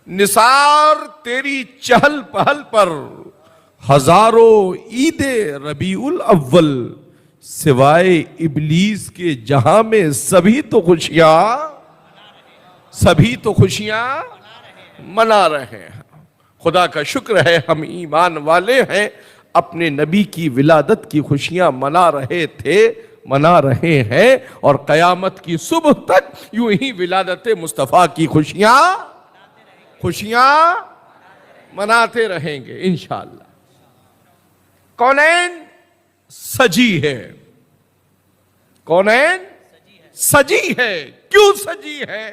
निसार तेरी चहल पहल पर हजारों ईदे रबीउल अव्वल, सिवाय इबलीस के जहां में सभी तो खुशियां मना रहे हैं। खुदा का शुक्र है हम ईमान वाले हैं, अपने नबी की विलादत की खुशियां मना रहे हैं और कयामत की सुबह तक यूं ही विलादत मुस्तफा की खुशियां मनाते रहेंगे इंशाअल्लाह। कौनैन सजी है, कौनैन सजी है। क्यों सजी है,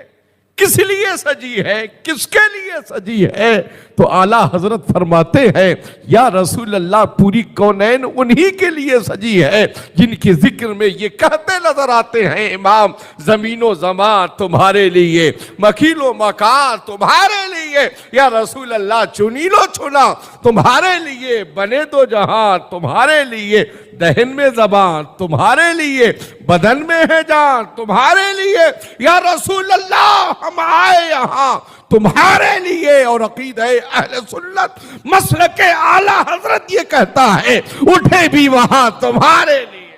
किस लिए सजी है, किसके लिए सजी है? तो आला हजरत फरमाते हैं, या रसूल अल्लाह पूरी कौनैन उन्हीं के लिए सजी है जिनके जिक्र में ये कहते नजर आते हैं, इमाम जमीनो जमा तुम्हारे लिए, मकीलो मकान तुम्हारे लिए, या रसूल अल्लाह चुनी लो चुना तुम्हारे लिए, बने दो जहां तुम्हारे लिए, दहन में ज़बान तुम्हारे लिए, बदन में है जान तुम्हारे लिए, या रसूल अल्लाह हम आए यहां तुम्हारे लिए। और अकीदा अहले सुन्नत मसलक आला हजरत ये कहता है, उठे भी वहां तुम्हारे लिए।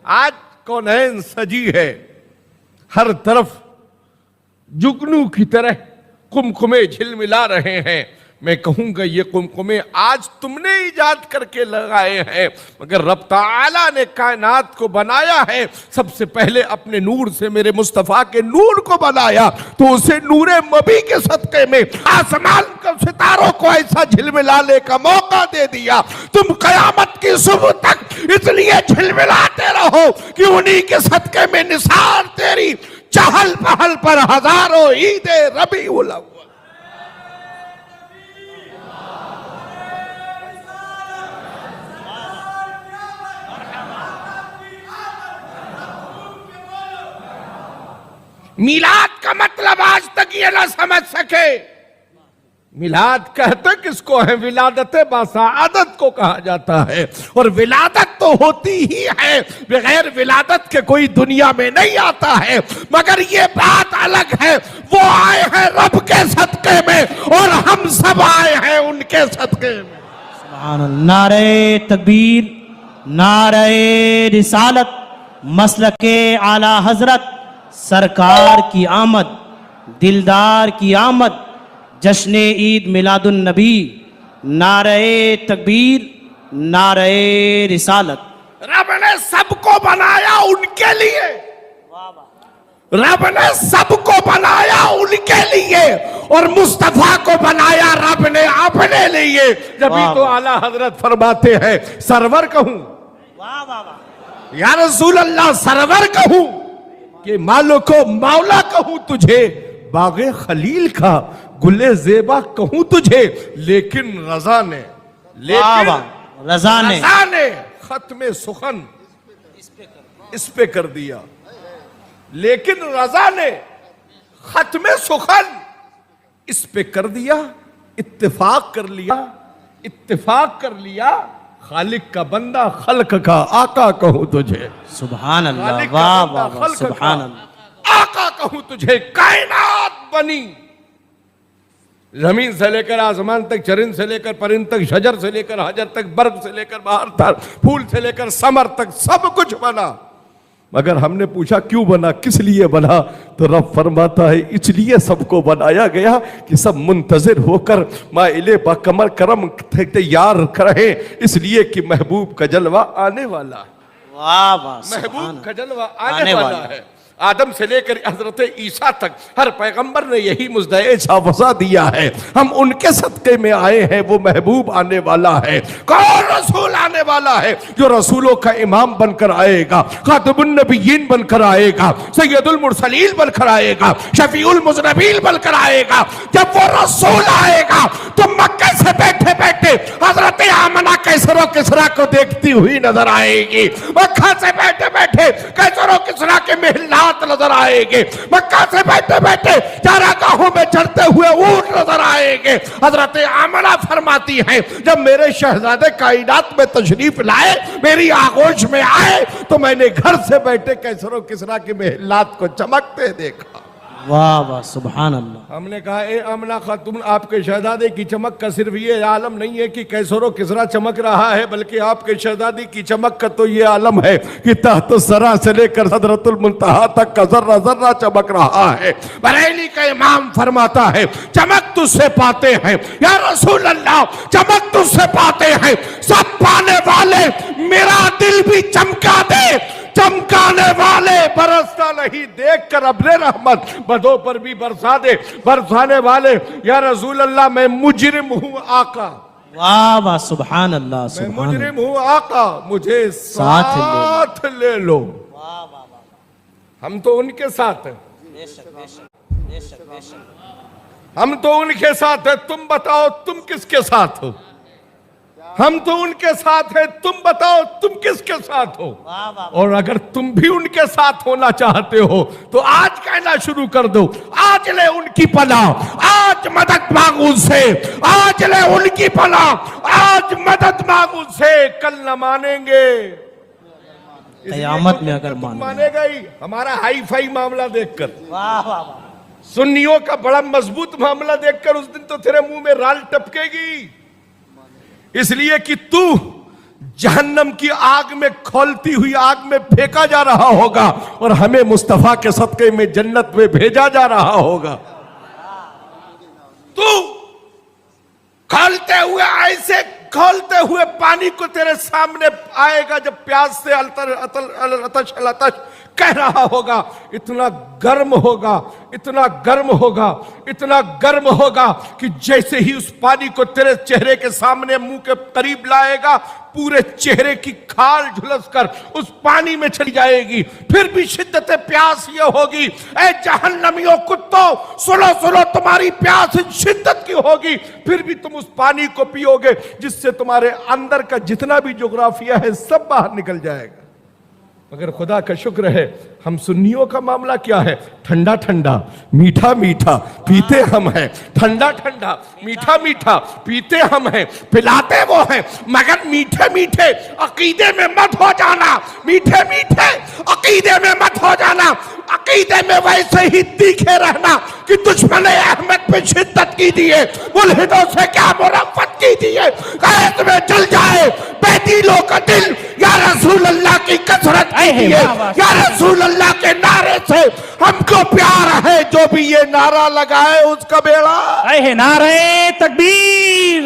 आज कौनैन सजी है, हर तरफ जुगनू की तरह कुमकुमे झिलमिला रहे हैं। मैं कहूंगा ये कुमकुमे आज तुमने इजाद करके लगाए हैं, मगर रब ताला ने कायनात को बनाया है सबसे पहले अपने नूर से, मेरे मुस्तफा के नूर को बनाया, तो उसे नूरे मबी के सदके में आसमान के सितारों को ऐसा झिलमिलाने का मौका दे दिया। तुम कयामत की सुबह तक इसलिए झिलमिलाते रहो कि उन्हीं के सदके में निसार तेरी चहल पहल पर हजारों ईदे रबीउल अव्वल। मिलाद का मतलब आज तक ये ना समझ सके। मिलाद कहते किसको है? विलादत बासादत को कहा जाता है, और विलादत तो होती ही है, बगैर विलादत के कोई दुनिया में नहीं आता है। मगर ये बात अलग है, वो आए हैं रब के सदके में और हम सब आए हैं उनके सदके में। सुभान अल्लाह। नारे तकबीर, नारे रिसालत, मसलके आला हजरत सरकार की आमद, दिलदार की आमद, जश्न ईद मिलादुन नबी, नारे तकबीर, नारे रिसालत। रब ने सबको बनाया उनके लिए, रब ने सबको बनाया उनके लिए, और मुस्तफा को बनाया रब ने अपने लिए। जभी तो आला हजरत फरमाते हैं, सरवर कहूं, या रसूल अल्लाह सरवर कहूं कि मालो को मौला कहूं तुझे, बागे खलील का गुले जेबा कहूं तुझे, लेकिन रजा ने खत्मे सुखन इस पे कर दिया। लेकिन रजा ने खत्मे सुखन इस पे कर दिया। इत्तेफाक कर लिया, खालिक का बंदा खल्क का आका कहूं तुझे। सुभान अल्लाह, वाह वाह वाह, सुभान अल्लाह। आका कहूं तुझे, कायनात बनी, जमीन से लेकर आसमान तक, चरिंद से लेकर परिंद तक, शजर से लेकर हजर तक, बर्ग से लेकर बाहर तक, फूल से लेकर समर तक, सब कुछ बना। मगर हमने पूछा क्यों बना, किस लिए बना? तो रब फरमाता है, इसलिए सबको बनाया गया कि सब मुंतजिर होकर माइले बाकमर करम तैयार रहे, इसलिए कि महबूब का जलवा आने वाला है। वाह वाह, महबूब का जलवा आने वाला है। आदम से लेकर हजरत ईसा तक हर पैगंबर ने यही मुज़्दए वसा दिया है, हम उनके सदक़े में आए हैं। वो महबूब आने वाला है। कौन रसूल आने वाला है? जो रसूलों का इमाम बनकर आएगा, खातिमुन नबिय्यीन बनकर आएगा, सैयदुल मुरसलीन बनकर आएगा, शफीउल मुज़नबीन बनकर आएगा। जब वो रसूल आएगा तो मक्के से बैठे बैठे हजरत आमना कैसरो किसरा को देखती हुई नजर आएगी, मक्का से बैठे बैठे कैसरो किसरा के महल नजर आएंगे, मक्का से बैठे बैठे चारागाहों में चढ़ते हुए ऊंट नजर आएंगे। हजरत आमना फरमाती हैं, जब मेरे शहजादे कायनात में तशरीफ लाए, मेरी आगोश में आए, तो मैंने घर से बैठे कैसरो किसरा के महलात को चमकते देखा। वाह वाह सुभान अल्लाह। हमने कहा ए आमना खातून, आपके शहजादे की चमक का सिर्फ ये आलम नहीं है कि कैसरो किसरा चमक रहा है, बल्कि आपके शहजादी की चमक का तो ये आलम है कि तहत सरा से लेकर सदरतुल मुंतहा तक का जर्रा जर्रा चमक रहा है। बरेली का इमाम फरमाता है चमक तुझसे पाते हैं या रसूल अल्लाह, चमक तुझसे पाते हैं, सब पाने वाले मेरा दिल भी चमका दे, चमकाने वाले बरसता नहीं देख कर अपने रहमत बदों पर भी बरसा दे, बरसाने वाले या रसूल अल्लाह मैं मुजरिम हूँ आका, वाह वाह सुभान अल्लाह मैं सुभान मुजरिम हूँ आका, मुझे साथ ले लो। हम तो उनके साथ हैं, हम तो उनके साथ हैं, तुम बताओ तुम किसके साथ हो? हम तो उनके साथ हैं, तुम बताओ तुम किसके साथ हो? और अगर तुम भी उनके साथ होना चाहते हो तो आज कहना शुरू कर दो, आज ले उनकी पनाह, आज मदद मांगू उनसे, आज ले उनकी पनाह, आज मदद मांगू उनसे, कल न मानेंगे। कयामत में अगर मानेगा ही हमारा हाई फाई मामला देखकर, वाह वाह वाह, सुन्नियों का बड़ा मजबूत मामला देखकर उस दिन तो तेरे मुंह में राल टपकेगी, इसलिए कि तू जहन्नम की आग में खौलती हुई आग में फेंका जा रहा होगा और हमें मुस्तफा के सदके में जन्नत में भेजा जा रहा होगा। तू खौलते हुए, ऐसे खौलते हुए पानी को तेरे सामने आएगा जब प्यास से अतश कह रहा होगा, इतना गर्म होगा, इतना गर्म होगा, इतना गर्म होगा कि जैसे ही उस पानी को तेरे चेहरे के सामने मुंह के करीब लाएगा, पूरे चेहरे की खाल झुलस कर उस पानी में चली जाएगी। फिर भी शिद्दत प्यास ये होगी, ऐ जहन्नमियों कुत्तों सुनो सुनो, तुम्हारी प्यास शिद्दत की होगी, फिर भी तुम उस पानी को पियोगे जिससे तुम्हारे अंदर का जितना भी जोग्राफिया है सब बाहर निकल जाएगा। मगर खुदा का शुक्र है, हम सुन्नियों का मामला क्या है? ठंडा ठंडा मीठा मीठा पीते हम हैं, ठंडा ठंडा मीठा मीठा पीते हम हैं, पिलाते वो हैं, मगर मीठे मीठे अकीदे में मत हो जाना, मीठे मीठे अकीदे में मत हो जाना, अकीदे में वैसे ही तीखे रहना कि दुश्मन अहमद पे शिद्दत की दी है, मुल्हिदों से क्या मुरफ़्फ़त की दी है, कैद में जल जाए बेदीलों का दिल, या रसूल अल्लाह की कसरत की दी है, या रसूल अल्लाह के नारे से हमको प्यार है, जो भी ये नारा लगाए उसका बेड़ा है। नारे तकबीर,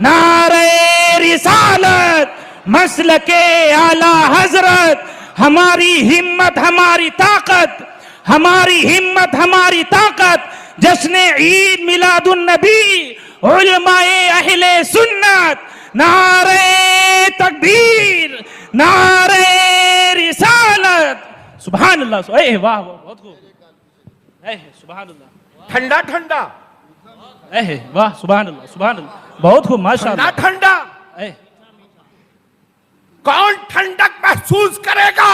नारे रिसालत, मसलके आला हजरत, हमारी हिम्मत हमारी ताकत, हमारी हिम्मत हमारी ताकत, जश्न ईद मिलादुन नबी, उलमाए अहले सुन्नत, नारे तकबीर, नारे रिसालत, सुभान अल्लाह। वाह वाह बहुत खूब, सुभान अल्लाह। ठंडा ठंडा, वाह सुभान अल्लाह, सुभान अल्लाह, बहुत खूब माशाअल्लाह। ठंडा ठंडा, कौन ठंडक महसूस करेगा?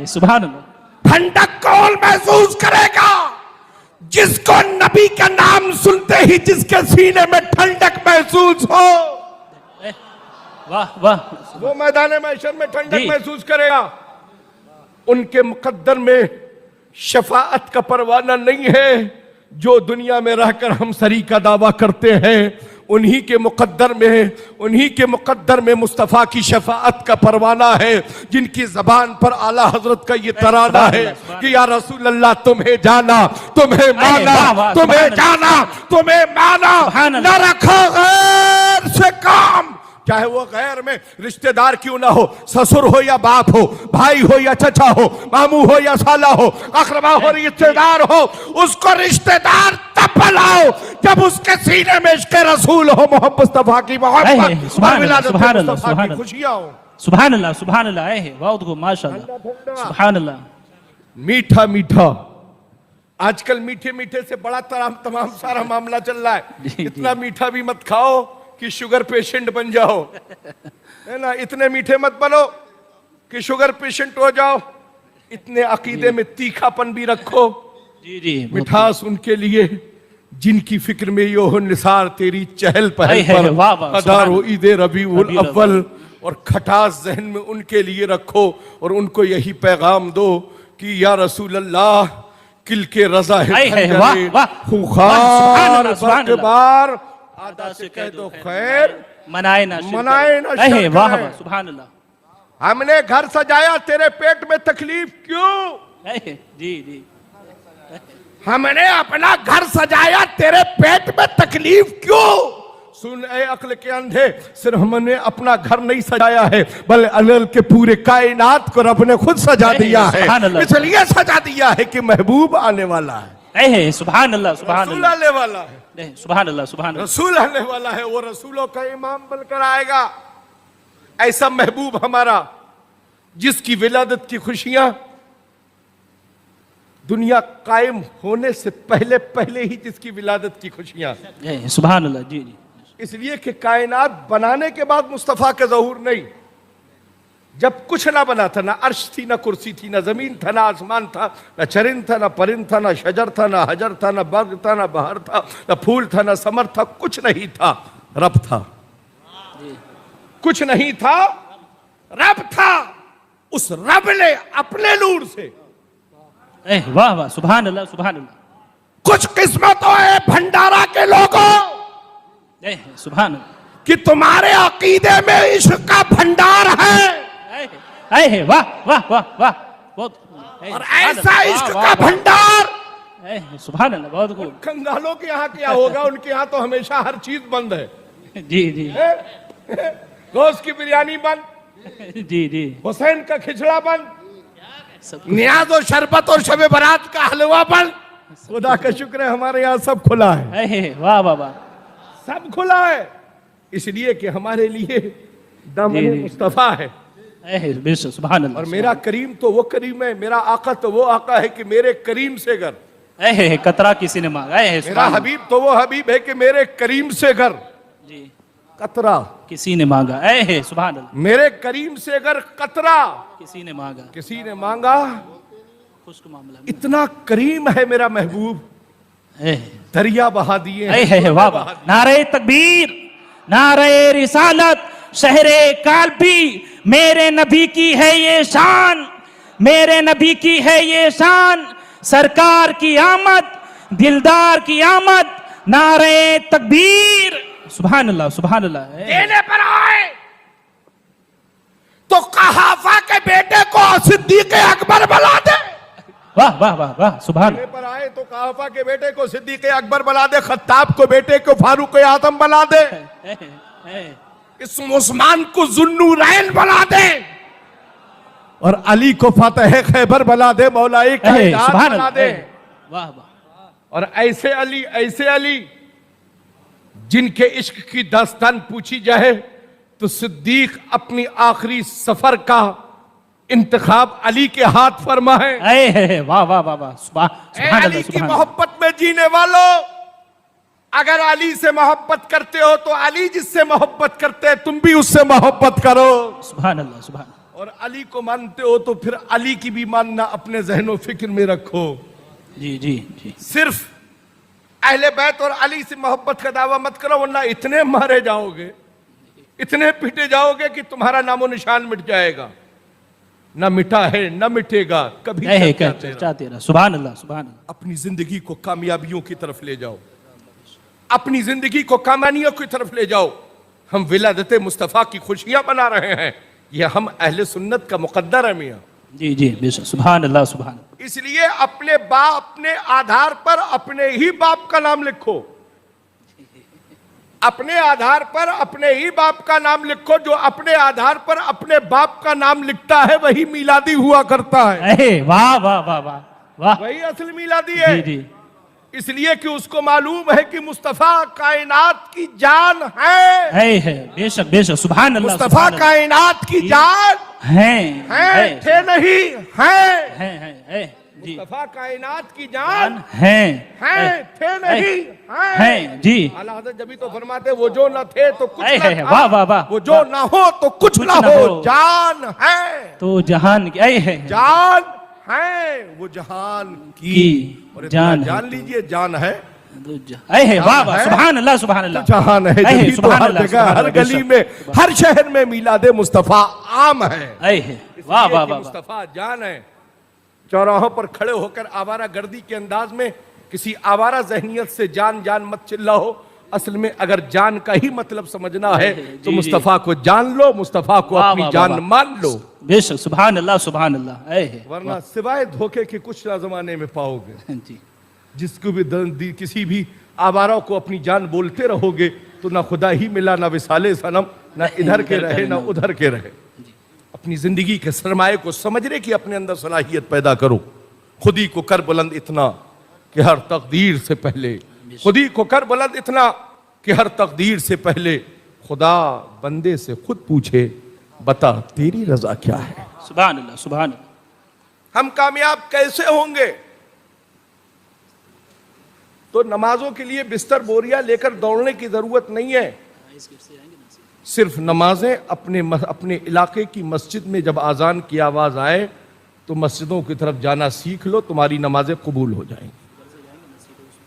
सुभान अल्लाह। ठंडक कौन महसूस करेगा? जिसको नबी का नाम सुनते ही जिसके सीने में ठंडक महसूस हो, वाह वाह, वो मैदान महशर में ठंडक महसूस करेगा। उनके मुकद्दर में शफाअत का परवाना नहीं है जो दुनिया में रहकर हम सरी का दावा करते हैं, उन्हीं के मुकद्दर में मुस्तफ़ा की शफाअत का परवाना है, जिनकी ज़बान पर आला हजरत का ये तराना है कि या रसूल अल्लाह तुम्हें जाना, तुम्हें माना, तुम्हें जाना, तुम्हें माना, न रखो गैर से काम, चाहे वो गैर में रिश्तेदार क्यों ना हो, ससुर हो या बाप हो, भाई हो या चचा हो, मामू हो या साला हो, अकरबा हो रिश्तेदार हो, उसको रिश्तेदार तब बुलाओ जब उसके सीने में इश्क़ रसूल हो, मोहब्बत मुस्तफा की मोहब्बत, खुशियां हो। सुभान अल्लाह, सुभान अल्लाह, बहुत खूब माशाअल्लाह, सुभान अल्लाह। मीठा मीठा, आजकल मीठे मीठे से बड़ा तमाम सारा मामला चल रहा है, इतना मीठा भी मत खाओ कि शुगर पेशेंट बन जाओ, है ना, इतने मीठे मत बनो कि शुगर पेशेंट हो जाओ, इतने अकीदे में तीखापन भी रखो। जी जी, मिठास उनके लिए जिनकी फिक्र में यो हो निसार तेरी चहल पहल पर हजारों ईद रबीउल अव्वल, और खटास जहन में उनके लिए रखो और उनको यही पैगाम दो कि या रसूल अल्लाह मुश्किल के रजा है ऐ वाह, वाह। खुखार सुभान अल्लाह। बार आदा से कह दो खैर मनाए ना शर वाह करें। वाह सुभान अल्लाह। हमने घर सजाया तेरे पेट में तकलीफ क्यों? जी जी हमने अपना घर सजाया तेरे पेट में तकलीफ क्यों? सुन ए अक्ल के अंधे, सिर्फ हमने अपना घर नहीं सजाया है बल्कि अल्लाह के पूरे कायनात को रब ने खुद सजा दिया है। इसलिए सजा दिया है कि महबूब आने वाला है, सुभान अल्लाह सुभान रसूल अल्लाह आने वाला है, सुभान अल्लाह सुभान अल्लाह। रसूल आने वाला है, वो रसूलों का इमाम बनकर आएगा। ऐसा महबूब हमारा जिसकी विलादत की खुशियां दुनिया कायम होने से पहले पहले ही जिसकी विलादत की खुशियां, सुभान अल्लाह। जी जी इसलिए कि कायनात बनाने के बाद मुस्तफा का ज़हूर नहीं, जब कुछ ना बना था, ना अर्श थी, ना कुर्सी थी, ना जमीन था, ना आसमान था, ना चरिंद था, ना परिंद था, ना शजर था, ना हजर था, ना बर्ग था, ना बहर था, ना फूल था, ना समर था, कुछ नहीं था, रब था। कुछ नहीं था, रब था। उस रब ने अपने नूर से वाह वाह सुभान अल्लाह सुभान अल्लाह। कुछ किस्मतों है भंडारा के लोगों सुभान अल्लाह कि तुम्हारे अकीदे में इश्क का भंडार है। वाह वाह वाह वाह बहुत। और ऐसा इश्क का भंडार, सुभान अल्लाह बहुत खूब। कंगालों के यहाँ क्या होगा? उनके यहाँ तो हमेशा हर चीज बंद है। जी जी गोश्त की बिरयानी बंद, जी जी हुसैन का खिचड़ा बंद, नियाज और शरबत और शबे बारात का हलवा बंद। खुदा का शुक्र है हमारे यहाँ सब खुला है। वाह वाह वाह सब खुला है, इसलिए कि हमारे लिए दामन मुस्तफा है। सुभान अल्लाह। और मेरा करीम तो वो करीम है, मेरा आका तो वो आका है कि मेरे करीम से घर, कतरा किसी ने मांगा है। मेरा हबीब तो वो हबीब है कि मेरे करीम से घर, जी कतरा किसी ने मांगा। सुभान अल्लाह। मेरे करीम से घर कतरा किसी ने मांगा, किसी ने मांगा। खुश्क मामला इतना करीम है मेरा महबूब, दरिया बहा दिए। वाह वाह। नारे तकबीर, नारे रिसालत, शहरे कालबी, मेरे नबी की है ये शान, मेरे नबी की है ये शान, सरकार की आमद, दिलदार की आमद, नारे तकबीर। सुभान अल्लाह सुभान अल्लाह। देने पर आए तो कहाफा के बेटे को सिद्दीक अकबर बुला दे। वाह वाह वाह वाह सुभान। देने पर आए तो कहाफा के बेटे को सिद्दीक अकबर बुला दे, खत्ताब को बेटे को फारूक आजम बुला दे, इस उस्मान को जुन्नूरैन बुला दे, और अली को फतेह खैबर बुला दे, मौलाई कायनात बुला दे। वाह वाह। और ऐसे अली जिनके इश्क की दास्तान पूछी जाए तो सिद्दीक अपनी आखिरी सफर का इंतखाब अली के हाथ फरमा है। वाह वाह वाह वाह सुभान अली की मोहब्बत में जीने वालों, अगर अली से मोहब्बत करते हो तो अली जिससे मोहब्बत करते हैं तुम भी उससे मोहब्बत करो। सुभान अल्लाह सुभान। और अली को मानते हो तो फिर अली की भी मानना अपने जहनो फिक्र में रखो। जी जी जी। सिर्फ अहले बैत और अली से मोहब्बत का दावा मत करो, वरना इतने मारे जाओगे, इतने पीटे जाओगे कि तुम्हारा नामो निशान मिट जाएगा। न मिटा है न मिटेगा कभी। सुभान अल्लाह सुभान अल्लाह। अपनी जिंदगी को कामयाबियों की तरफ ले जाओ, अपनी जिंदगी को कामयाबियों की तरफ ले जाओ। हम विलादत मुस्तफा की खुशियां मना रहे हैं, यह हम अहले सुन्नत का मुकद्दर है मियां। जी जी बेशक। सुभान अल्लाह सुभान। इसलिए अपने अपने आधार पर अपने ही बाप का नाम लिखो, अपने आधार पर अपने ही बाप का नाम लिखो। जो अपने आधार पर अपने बाप का नाम लिखता है वही मिलादी हुआ करता है। वाह वाह वाह वाह वाह। वही असल मिलादी है। जी जी। इसलिए कि उसको मालूम है कि मुस्तफा कायनात की जान है। बेशक बेशक। सुभान अल्लाह। मुस्तफा कायनात की जान है, थे नहीं है। जी। मुस्तफा कायनात की जान है, थे नहीं है। जी। आला हज़रत जब तो फरमाते वो जो न थे तो कुछ न था, वाह वाह वाह। वो जो ना हो तो कुछ ना हो, जान है तो जहान की है, जान है वो जहान की। और जान लीजिए जान है। वाह वाह सुभान अल्लाह सुभान अल्लाह। जहान है तो हर जगह हर गली में हर शहर में मिलादे मुस्तफा आम है। वाह वाह वाह। मुस्तफा जान है चौराहों पर खड़े होकर आवारा गर्दी के अंदाज में किसी आवारा जहनियत से जान जान मत चिल्लाओ। असल में अगर जान का ही मतलब समझना है तो मुस्तफा को जान लो, मुस्तफा को अपनी जान मान लो। बेशक, सुभान अल्लाह, सुभान अल्लाह। वरना सिवाय धोखे के कुछ ना जमाने में पाओगे। जी, जिसको भी किसी भी आवारा को अपनी जान बोलते रहोगे तो ना खुदा ही मिला, ना विसाले सनम, ना इधर के रहे ना उधर के रहे। अपनी जिंदगी के सरमाए को समझने की अपने अंदर सलाहियत पैदा करो। खुदी को कर बुलंद इतना कि हर तकदीर से पहले, खुदी को कर बुलंद इतना कि हर तकदीर से पहले खुदा बंदे से खुद पूछे, बता तेरी रजा क्या है। सुभान अल्लाह, सुभान अल्लाह। हम कामयाब कैसे होंगे? तो नमाजों के लिए बिस्तर बोरिया लेकर दौड़ने की जरूरत नहीं है। सिर्फ नमाजें अपने इलाके की मस्जिद में जब आजान की आवाज आए तो मस्जिदों की तरफ जाना सीख लो, तुम्हारी नमाजें कबूल हो जाएंगी।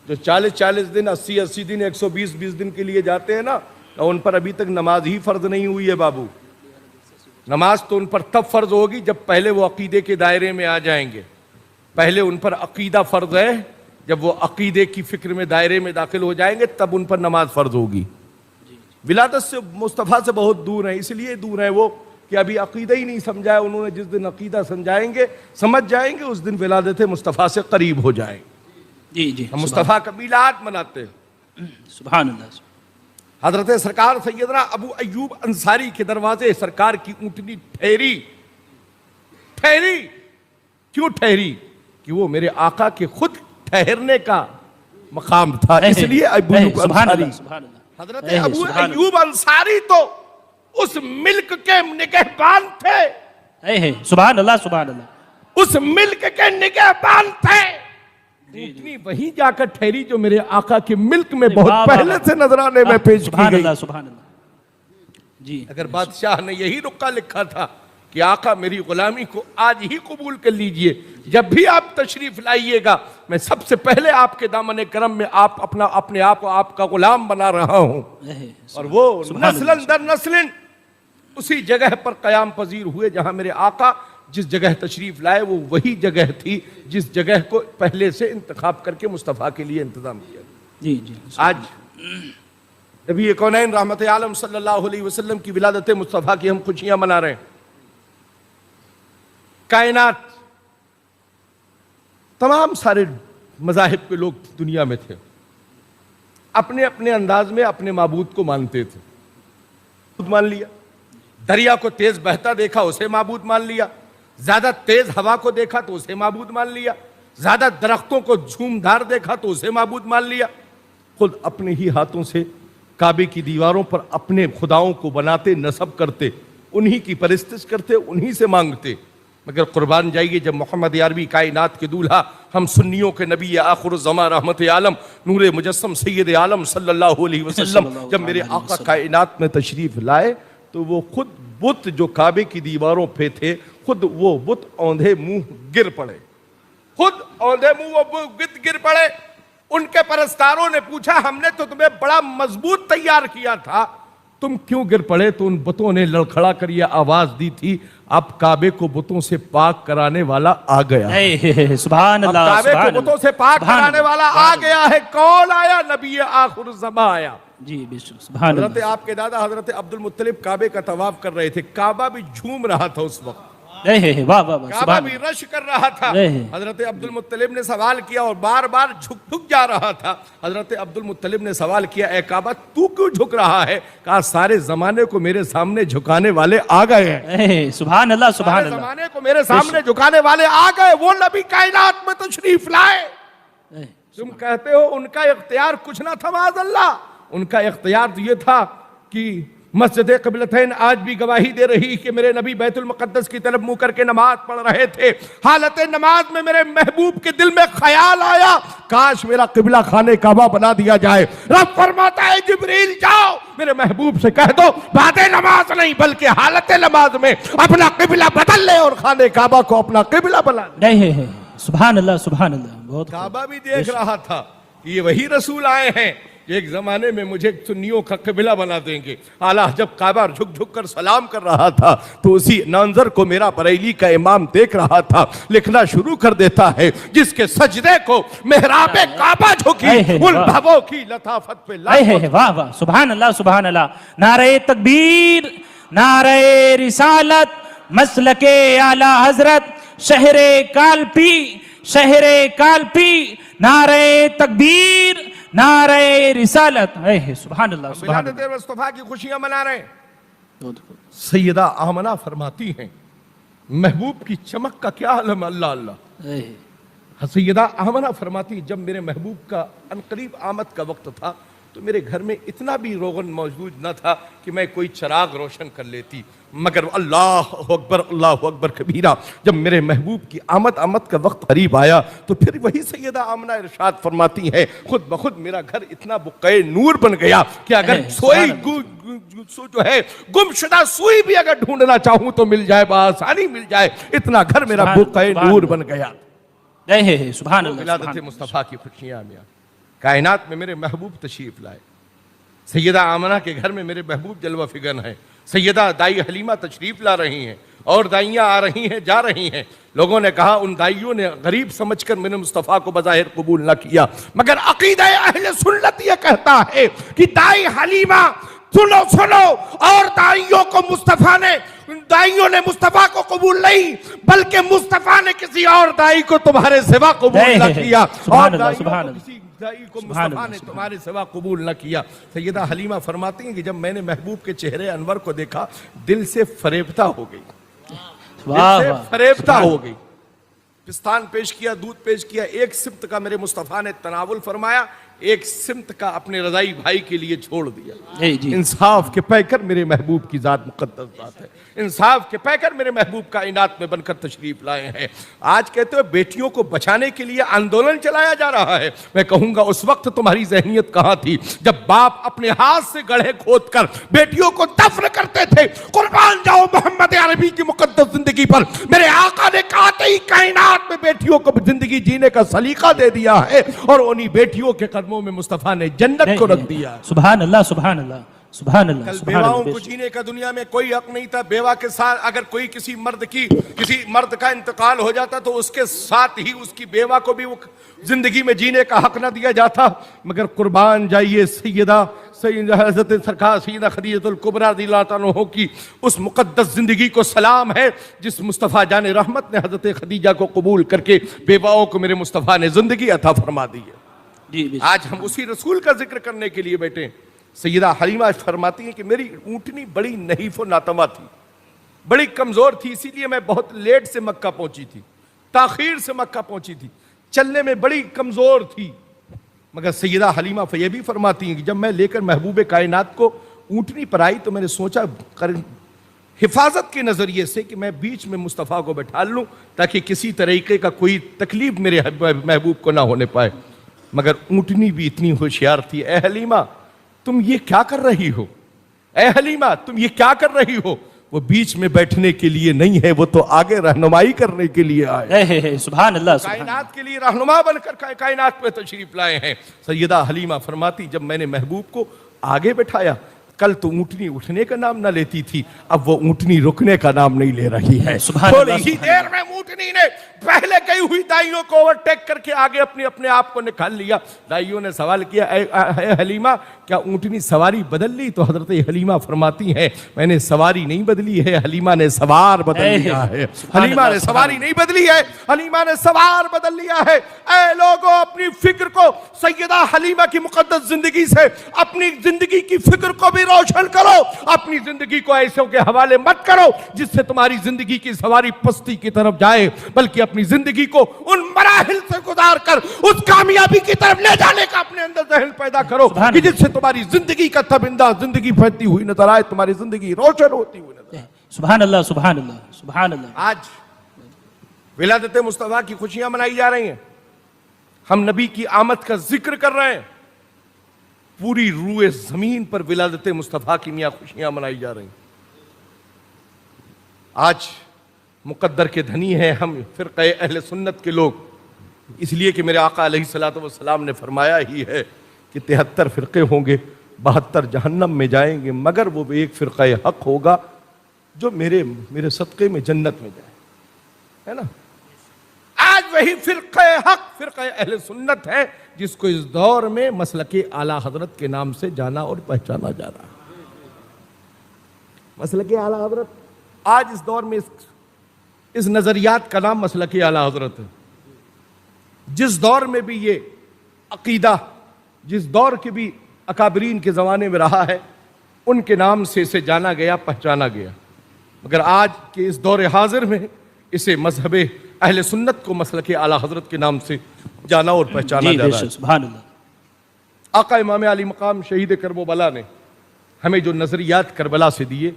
जो 40-40 दिन, 80-80 दिन, 120-20 दिन के लिए जाते हैं ना, तो उन पर अभी तक नमाज ही फर्ज नहीं हुई है बाबू। नमाज तो उन पर तब फर्ज होगी जब पहले वो अकीदे के दायरे में आ जाएंगे। पहले उन पर अकीदा फर्ज है, जब वो अकीदे की फिक्र में दायरे में दाखिल हो जाएंगे तब उन पर नमाज फर्ज होगी। विलादत से मुस्तफ़ा से बहुत दूर है, इसलिए दूर है वो कि अभी अकीदा ही नहीं समझाया उन्होंने। जिस दिन अकीदा समझाएंगे, समझ जाएंगे, उस दिन विलादत मुस्तफ़ा से करीब हो जाएंगे। जी जी, हम मुस्तफ़ा का मिलाद मनाते हैं। सुभान अल्लाह। हजरत सरकार सैयदना अबू अय्यूब अंसारी के दरवाजे सरकार की ऊँटनी ठहरी। ठहरी क्यों ठहरी? कि वो मेरे आका के खुद ठहरने का मकाम था, इसलिए अबू अय्यूब अंसारी। हजरत अबू अय्यूब अंसारी तो उस मिल्क के निगहबान थे। सुभान अल्लाह, सुभान अल्लाह। उस मिल्क के निगहबान थे। इतनी वहीं जाकर ठहरी जो मेरे आका के मिल्क में बहुत पहले से नजराने में पेश की गई। सुभान अल्लाह। जी, अगर बादशाह ने यही रुक्का लिखा था कि आका मेरी गुलामी को आज ही कबूल कर लीजिए, जब भी आप तशरीफ लाइएगा मैं सबसे पहले आपके दामन करम में अपने आप को आपका गुलाम बना रहा हूं। और वो नस्लन दर नस्लन उसी जगह पर कयाम पजीर हुए जहां मेरे आका जिस जगह तशरीफ लाए वो वही जगह थी जिस जगह को पहले से इंतखाब करके मुस्तफ़ा के लिए इंतजाम किया। जी जी, आज नबी कौनैन रहमत आलम सल्लल्लाहु अलैहि वसल्लम की विलादत मुस्तफ़ा की हम खुशियां मना रहे हैं। कायनात तमाम सारे मज़ाहिब के लोग दुनिया में थे, अपने अपने अंदाज में अपने माबूद को मानते थे। खुद मान लिया, दरिया को तेज बहता देखा उसे माबूद मान लिया, ज्यादा तेज हवा को देखा तो उसे माबूद मान लिया, ज्यादा दरख्तों को झूमधार देखा तो उसे माबूद मान लिया। खुद अपने ही हाथों से काबे की दीवारों पर अपने खुदाओं को बनाते, नसब करते, उन्हीं की परस्तिश करते, उन्हीं से मांगते। मगर कुर्बान जाइए जब मोहम्मद अरबी कायनात के दूल्हा, हम सुन्नियों के नबी आखिरुज़्ज़मा रहमत आलम नूर मुजस्सम सैयद आलम सल्लल्लाहु अलैहि वसल्लम जब मेरे आका कायनात में तशरीफ लाए तो वो खुद बुत जो काबे की दीवारों पे थे, खुद वो बुत औंधे मुंह गिर पड़े। खुद औंधे मुंह वो गिर पड़े। उनके परस्तारों ने पूछा, हमने तो तुम्हें बड़ा मजबूत तैयार किया था, तुम क्यों गिर पड़े? तो उन बुतों ने लड़खड़ा कर यह आवाज दी थी, अब काबे को बुतों से पाक कराने वाला आ गया। सुभान अल्लाह। काबे को बुतों से पाक कराने वाला आ गया है। कौन आया? नबी आखिरुज़्ज़मा आया। जी बिल्कुल, सुभान अल्लाह। हजरत आपके दादा हजरत अब्दुल मुत्तलिब काबे का तवाफ कर रहे थे, काबा भी झूम रहा था उस वक्त, वाह वाह, काबा भी रश कर रहा था। हजरत अब्दुल मुत्तलिब ने सवाल किया और बार बार झुक जा रहा था। हजरत अब्दुल मुत्तलिब ने सवाल किया, ए काबा तू क्यों झुक रहा है? कहा सारे जमाने को मेरे सामने झुकाने वाले आ गए हैं। सुभान अल्लाह, सुभान अल्लाह। जमाने को मेरे सामने झुकाने वाले आ गए, वो नबी कायनात में तशरीफ लाए। तुम कहते हो उनका इख्तियार कुछ ना था, माज़अल्लाह। उनका इख्तियार तो ये था कि मस्जिद क़िबलतैन आज भी गवाही दे रही कि मेरे नबी बैतुल मुक़द्दस की तरफ मुंह करके नमाज पढ़ रहे थे। हालत नमाज में मेरे महबूब के दिल में ख्याल आया, काश मेरा क़िबला खाने काबा बना दिया जाए। रब फरमाता है, जिब्रील जाओ मेरे महबूब से कह दो बातें नमाज नहीं बल्कि हालत नमाज में अपना क़िबला बदल ले और खाने काबा को अपना क़िबला बना ले। सुभान अल्लाह, सुभान अल्लाह। बहुत काबा भी देख रहा था कि ये वही रसूल आए हैं, एक जमाने में मुझे सुन्नियों का कबीला बना देंगे। आला जब काबा झुक झुक कर सलाम कर रहा था तो उसी नांजर को मेरा बरेली का इमाम देख रहा था, लिखना शुरू कर देता है, जिसके सजदे को मेहराबे काबा झुकी उन भवों की लताफत पे वाह वाह, सुभान अल्लाह सुभान अल्लाह। नारे तकबीर, नारे रिसालत, मसलके आला हजरत, शहरे कालपी, शहरे कालपी, नारे तकबीर, नारे रिसालत। सुभान अल्लाह सुभान अल्लाह। मुस्तफा की खुशियां मना रहे हैं। सैयदा आमना फरमाती हैं, महबूब की चमक का क्या आलम, अल्लाह अल्लाह। सैयदा आमना फरमाती, जब मेरे महबूब का अनकरीब आमद का वक्त था तो मेरे घर में इतना भी रोगन मौजूद न था कि मैं कोई चराग रोशन कर लेती, मगर अल्लाह अकबर कबीरा, जब मेरे महबूब की आमद का वक्त करीब आया तो फिर वही सैयदा आमना इरशाद फरमाती है, खुद ब खुद मेरा घर इतना बुक़्क़े नूर बन गया कि अगर सोई जो है गुमशुदा सुई भी अगर ढूंढना चाहूं तो मिल जाए, बआसानी मिल जाए, इतना घर मेरा बुक़्क़े नूर बन गया। सुभान अल्लाह। विलादत मुस्तफा की खुशियां में कायनात में मेरे महबूब तशरीफ लाए। सैयदा आमना के घर में मेरे महबूब जलवा फिगन है। सैयदा दाई हलीमा तशरीफ ला रही हैं और दाइयाँ आ रही हैं, जा रही हैं। लोगों ने कहा उन दाइयों ने गरीब समझकर मेरे मुस्तफ़ा को बज़ाहिर कबूल न किया, मगर अक़ीदा अहले सुन्नत ये कहता है कि दाई हलीमा सुनो सुनो, और दाइयों ने मुस्तफ़ा को कबूल नहीं, बल्कि मुस्तफ़ा ने किसी और दाई को तुम्हारे सिवा कबूल न किया, और दाई को मुस्तफा ने तुम्हारे सिवा कबूल न किया। सैयदा हलीमा फरमाती हैं कि जब मैंने महबूब के चेहरे अनवर को देखा, दिल से फरेबता हो गई, फरेबता हो गई। पिस्तान पेश किया, दूध पेश किया, एक सिमत का मेरे मुस्तफा ने तनावुल फरमाया, एक सिमत का अपने रज़ाई भाई के लिए छोड़ दिया। इंसाफ के पैकर मेरे महबूब की जात मुक़द्दस जात है, इंसाफ के पैकर मेरे महबूब कायनात में बनकर तशरीफ लाए हैं। आज कहते हो बेटियों को बचाने के लिए आंदोलन चलाया जा रहा है। मैं कहूंगा उस वक्त तुम्हारी जहनियत कहाँ थी जब बाप अपने हाथ से गड्ढे खोद कर बेटियों को दफन करते थे। कुर्बान जाओ मोहम्मद अरबी की मुक़द्दस जिंदगी पर, मेरे आका ने कातई कायनात में बेटियों को जिंदगी जीने का सलीका दे दिया है, और उन्हीं बेटियों के कदमों में मुस्तफा ने जन्नत को रख दिया। सुभान अल्लाह सुभान अल्लाह सुभान अल्लाह। कल बेवाओं को जीने का दुनिया में कोई हक नहीं था। बेवा के साथ अगर कोई किसी मर्द का इंतकाल हो जाता तो उसके साथ ही उसकी बेवा को भी वो जिंदगी में जीने का हक न दिया जाता। मगर कुर्बान जाइए हज़रत सरकार सैयदा खदीजतुल कुबरा रज़ियल्लाहु अन्हा की उस मुक़द्दस जिंदगी को सलाम है जिस मुस्तफ़ा जान रहमत ने हज़रत खदीजा को कबूल करके बेवाओं को मेरे मुस्तफ़ा ने जिंदगी अता फरमा दी है। आज हम उसी रसूल का जिक्र करने के लिए बैठे। सैयदा हलीमा फरमाती हैं कि मेरी ऊँटनी बड़ी नहीफ व नातवा थी, बड़ी कमज़ोर थी, इसीलिए मैं बहुत लेट से मक्का पहुंची थी, ताख़ीर से मक्का पहुंची थी, चलने में बड़ी कमज़ोर थी। मगर सैयदा हलीमा ये भी फरमाती हैं कि जब मैं लेकर महबूब कायनात को ऊँटनी पर आई तो मैंने सोचा हिफाजत के नज़रिए से कि मैं बीच में मुस्तफ़ा को बैठा लूँ ताकि किसी तरीके का कोई तकलीफ मेरे महबूब को ना होने पाए। मगर ऊँटनी भी इतनी होशियार थी। ए हलीमा तुम ये क्या कर रही हो, ए हलीमा तुम ये क्या कर रही हो। वो बीच में बैठने के लिए नहीं है, वो तो आगे रहनुमाई करने के लिए आए। सुभान अल्लाह। कायनात के लिए रहनुमा बनकर कायनात में तशरीफ लाए हैं। सैयदा हलीमा फरमाती जब मैंने महबूब को आगे बैठाया, कल तो ऊँटनी उठने का नाम ना लेती थी, अब वो ऊँटनी रुकने का नाम नहीं ले रही है। थोड़ी ही देर में ऊँटनी ने पहले गई हुई दाइयों को ओवरटेक करके आगे अपने आप को निकाल लिया। दाइयों ने सवाल किया, ए हलीमा क्या ऊँटनी सवारी बदल ली? तो हजरत हलीमा फरमाती है मैंने सवारी नहीं बदली है, हलीमा ने सवार बदल लिया है। हलीमा ने सवारी नहीं बदली है, हलीमा ने सवार बदल लिया है। ऐ लोगों अपनी फिक्र को सैयदा हलीमा की मुकद्दस जिंदगी से अपनी जिंदगी की फिक्र को भी रोशन करो। अपनी जिंदगी को ऐसों के हवाले मत करो जिससे तुम्हारी जिंदगी की सवारी पस्ती की तरफ जाए, बल्कि अपनी जिंदगी को उन मराहिल से गुजार कर उस कामयाबी की तरफ ले जाने का अपने अंदर जहन पैदा करो कि जिससे तुम्हारी जिंदगी का तबिंदा जिंदगी फैलती हुई नजर आए, तुम्हारी जिंदगी रोशन होती हुई नजर आए। सुभान अल्लाह सुभान अल्लाह सुभान अल्लाह। आज विलादत मुस्तफा की खुशियां मनाई जा रही हैं, हम नबी की आमद का जिक्र कर रहे हैं। पूरी रूए जमीन पर विलादत मुस्तफा की मियां खुशियां मनाई जा रही हैं। आज मुकद्दर के धनी हैं हम फिरक़े अहले सुन्नत के लोग, इसलिए कि मेरे आका अलैहिस्सलातु वस्सलाम ने फरमाया ही है कि 73 फिरके होंगे, 72 जहन्नम में जाएंगे, मगर वो एक फिरका हक होगा जो मेरे सदक़े में जन्नत में जाए, है ना। आज वही फिरका हक, फिरका अहले सुन्नत है, जिसको इस दौर में मसलके आला हजरत के नाम से जाना और पहचाना जा रहा है। मसलके आला हजरत आज इस दौर में इस नजरियात का नाम मसलके आला हजरत है। जिस दौर में भी ये अकीदा, जिस दौर के भी अकाबरीन के ज़माने में रहा है, उनके नाम से इसे जाना गया, पहचाना गया। मगर आज के इस दौर हाजिर में इसे मजहब अहले सुन्नत को मसलके आला हजरत के नाम से जाना और पहचाना जा रहा है। सुभान अल्लाह। आका इमाम अली मकाम शहीद करबला ने हमें जो नजरियात करबला से दिए,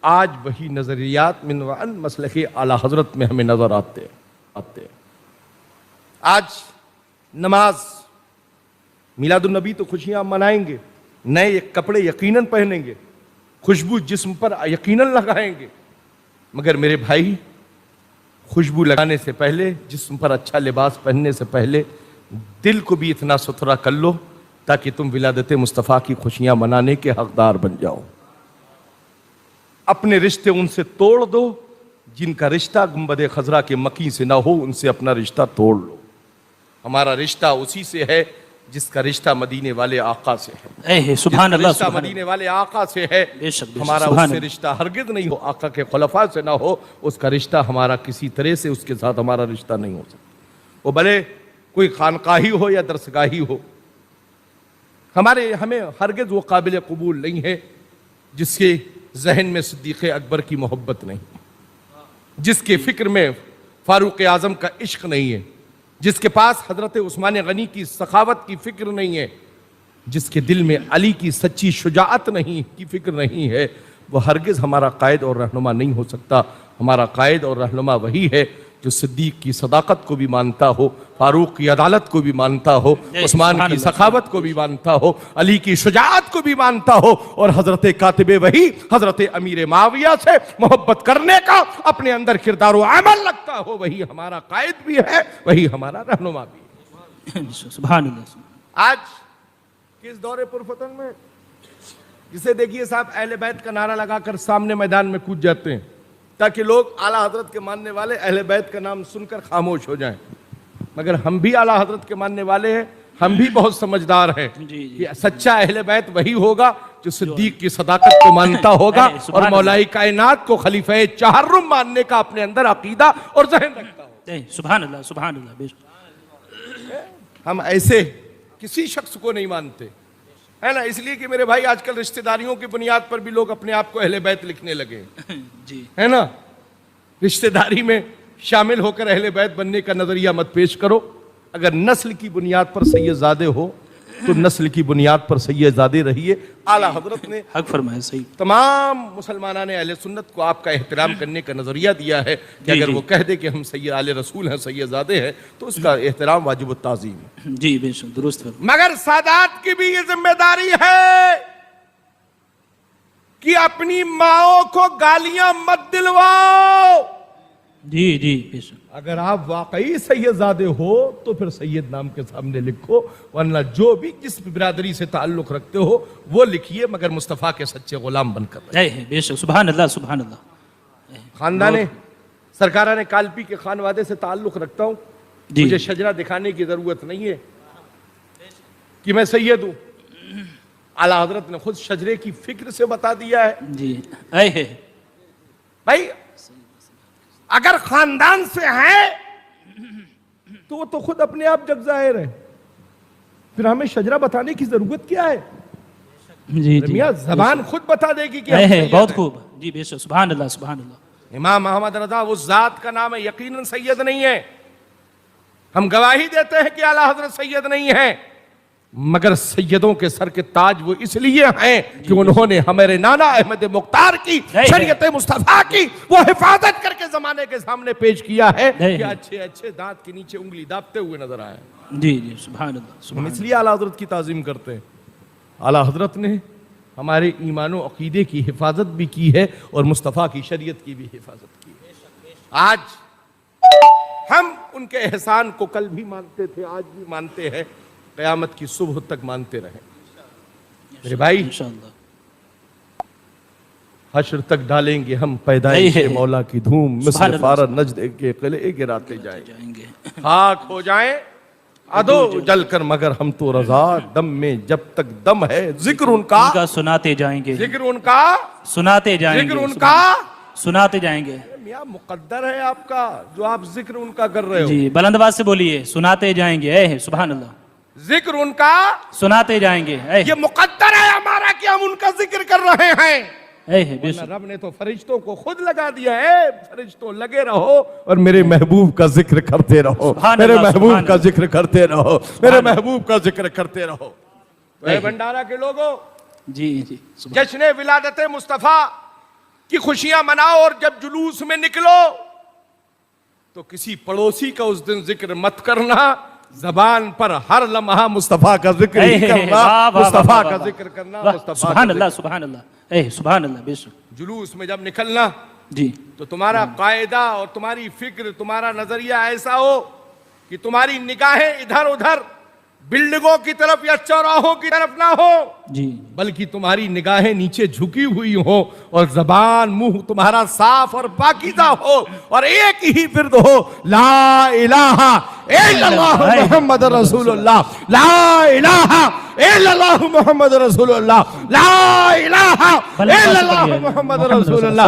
आज वही नजरियात मिन व अन मसलके आला हजरत में हमें नजर आते हैं। आज नमाज, मिलादुन्नबी तो खुशियां मनाएंगे, नए कपड़े यकीनन पहनेंगे, खुशबू जिस्म पर यकीनन लगाएंगे, मगर मेरे भाई, खुशबू लगाने से पहले, जिस्म पर अच्छा लिबास पहनने से पहले दिल को भी इतना सुथरा कर लो ताकि तुम विलादत मुस्तफ़ा की खुशियां मनाने के हकदार बन जाओ। अपने रिश्ते उनसे तोड़ दो जिनका रिश्ता गुंबद खजरा के मकी से ना हो, उनसे अपना रिश्ता तोड़ लो। हमारा रिश्ता उसी से है जिसका रिश्ता मदीने वाले आका से है। सुभान अल्लाह। रिश्ता मदीने वाले आका से है, हमारा उससे रिश्ता हरगिज नहीं हो, आका के खुलफा से ना हो, उसका रिश्ता हमारा किसी तरह से उसके साथ हमारा रिश्ता नहीं हो सकता। वो भले कोई खानकाही हो या दरसगाही हो, हमें हरगिज वो काबिल कबूल नहीं है जिसके जहन में सिद्दीक़ अकबर की मोहब्बत नहीं, जिसके फिक्र में फारूक आज़म का इश्क नहीं है, जिसके पास हजरत उस्मान गनी की सखावत की फिक्र नहीं है, जिसके दिल में अली की सच्ची शुजाअत नहीं की फिक्र नहीं है, वो हरगिज हमारा कायद और रहनुमा नहीं हो सकता। हमारा कायद और रहनुमा वही है जो सिद्दीक की सदाकत को भी मानता हो, फारूक की अदालत को भी मानता हो, उस्मान की सखावत को भी मानता हो, अली की शुजाअत को भी मानता हो, और हजरत कातिबे वही हजरत अमीर माविया से मोहब्बत करने का अपने अंदर किरदार व अमल लगता हो। वही हमारा कायद भी है, वही हमारा रहनुमा भी है। सुभान अल्लाह। आज किस दौरे पुरफतन में जिसे देखिए साहब अहले बैत का नारा लगाकर सामने मैदान में कूद जाते हैं ताकि लोग आला हजरत के मानने वाले अहले बैत का नाम सुनकर खामोश हो जाएं। मगर हम भी आला हजरत के मानने वाले हैं, हम भी बहुत समझदार हैं कि सच्चा अहले बैत वही होगा जो सिद्दीक की सदाकत को मानता होगा और मौलाई कायनात को खलीफे चाहरुम मानने का अपने अंदर अकीदा और जहन रखता हो। सुभान अल्लाह, सुभान अल्लाह। हम ऐसे किसी शख्स को नहीं मानते, है ना, इसलिए कि मेरे भाई आजकल रिश्तेदारियों की बुनियाद पर भी लोग अपने आप को अहले बैत लिखने लगे जी, है ना। रिश्तेदारी में शामिल होकर अहले बैत बनने का नजरिया मत पेश करो। अगर नस्ल की बुनियाद पर सैयदजादे हो तो नस्ल की बुनियाद पर सैयदजादे रहिए। आला हजरत ने हक फरमाया, सही। तमाम मुसलमाना ने अहले सुन्नत को आपका एहतराम करने का नजरिया दिया है कि अगर वो कह दे कि हम सैयद आले रसूल हैं, सैयदजादे हैं, तो उसका एहतराम वाजिब ताज़ीम है। जी बेशक, दुरुस्त। मगर सादात की भी ये जिम्मेदारी है कि अपनी माओं को गालियां मत दिलवाओ। जी जी बेशक। अगर आप वाकई सैयदजादे हो तो फिर सैयद नाम के सामने लिखो, वरना जो भी जिस बिरादरी से ताल्लुक रखते हो वो लिखिए, मगर मुस्तफ़ा के सच्चे गुलाम बनकर रहिए। बेशक, सुभान अल्लाह, सुभान अल्लाह। खानदाने सरकारा ने कालपी के खानवादे से ताल्लुक रखता हूं, मुझे शजरा दिखाने की जरूरत नहीं है कि मैं सैयद हूं। आला हजरत ने खुद शजरे की फिक्र से बता दिया है। जी भाई, अगर खानदान से है तो वो तो खुद अपने आप जग जाहिर है, फिर हमें शजरा बताने की जरूरत क्या है? जी जी, मियां जबान खुद बता देगी कि है। बहुत खूब। जी बेशक, सुभान अल्लाह, सुभान अल्लाह। इमाम अहमद रज़ा उस जात का नाम है, यकीनन सैयद नहीं है। हम गवाही देते हैं कि आला हजरत सैयद नहीं है, मगर सैयदों के सर के ताज वो इसलिए हैं कि उन्होंने हमारे नाना अहमद मुख्तार की शरीयत मुस्तफा की वो हिफाजत करके जमाने के सामने पेश किया है कि अच्छे अच्छे दांत के नीचे उंगली दाबते हुए नजर आए। जी जी, सुभान अल्लाह। हम इसलिए आला हजरत की ताज़ीम करते हैं। आला हजरत ने हमारे ईमान और अकीदे की हिफाजत भी की है और मुस्तफ़ा की शरीयत की भी हिफाजत की है। आज हम उनके एहसान को कल भी मानते थे, आज भी मानते हैं, क़यामत की सुबह तक मानते रहें। मेरे भाई, इंशाअल्लाह। हश्र तक डालेंगे हम पैदाइश नहीं है। मौला की धूम, मिस्र सुभान अल्लाह। फारद नजद के किले गिराते जाएंगे, जाएंगे। खाक हो जाएं अदो जल कर, मगर हम तो रजा दम में जब तक दम है। जिक्र उनका उनका सुनाते जाएंगे, जिक्र उनका सुनाते जाएंगे, जिक्र उनका सुनाते जाएंगे। मियां मुकद्दर है आपका जो आप जिक्र उनका कर रहे हो। जी, बुलंद आवाज से बोलिए, सुनाते जाएंगे। ऐ सुभान अल्लाह, जिक्र उनका सुनाते जाएंगे। ऐ ये मुकद्दर है हमारा कि हम उनका जिक्र कर रहे हैं। ऐ वरना बेशक। रब ने तो फरिश्तों को खुद लगा दिया है, फरिश्तों लगे रहो और मेरे महबूब का जिक्र करते रहो, सुभान मेरे अल्लाह, महबूब सुभान का अल्लाह। जिक्र करते रहो, मेरे महबूब का जिक्र करते रहो। तो ऐ भंडारा के लोगों, जी जी, सुभान जश्न विलादत मुस्तफा की खुशियां मनाओ और जब जुलूस में निकलो तो किसी पड़ोसी का उस दिन जिक्र मत करना। जबान पर हर लम्हा मुस्तफा का जिक्र ही करना, वाह, वाह, मुस्तफा वाह, का वाह, जिक्र करना, वाह, मुस्तफा सुभान का अल्लाह, जिक्र। सुभान अल्लाह। ऐ सुभान अल्लाह, बेशक। जुलूस में जब निकलना जी, तो तुम्हारा कायदा और तुम्हारी फिक्र, तुम्हारा नजरिया ऐसा हो कि तुम्हारी निगाहें इधर उधर बिल्डिंगों की तरफ या चौराहों की तरफ ना हो, जी, बल्कि तुम्हारी निगाहें नीचे झुकी हुई हो और जबान मुंह तुम्हारा साफ और पाकीज़ा हो और एक ही विर्द हो, ला इलाहा इल्लल्लाह मुहम्मद रसूलुल्लाह, ला इलाहा इल्लल्लाह मुहम्मद रसूलुल्लाह, ला इलाहा इल्लल्लाह मुहम्मद रसूलुल्लाह।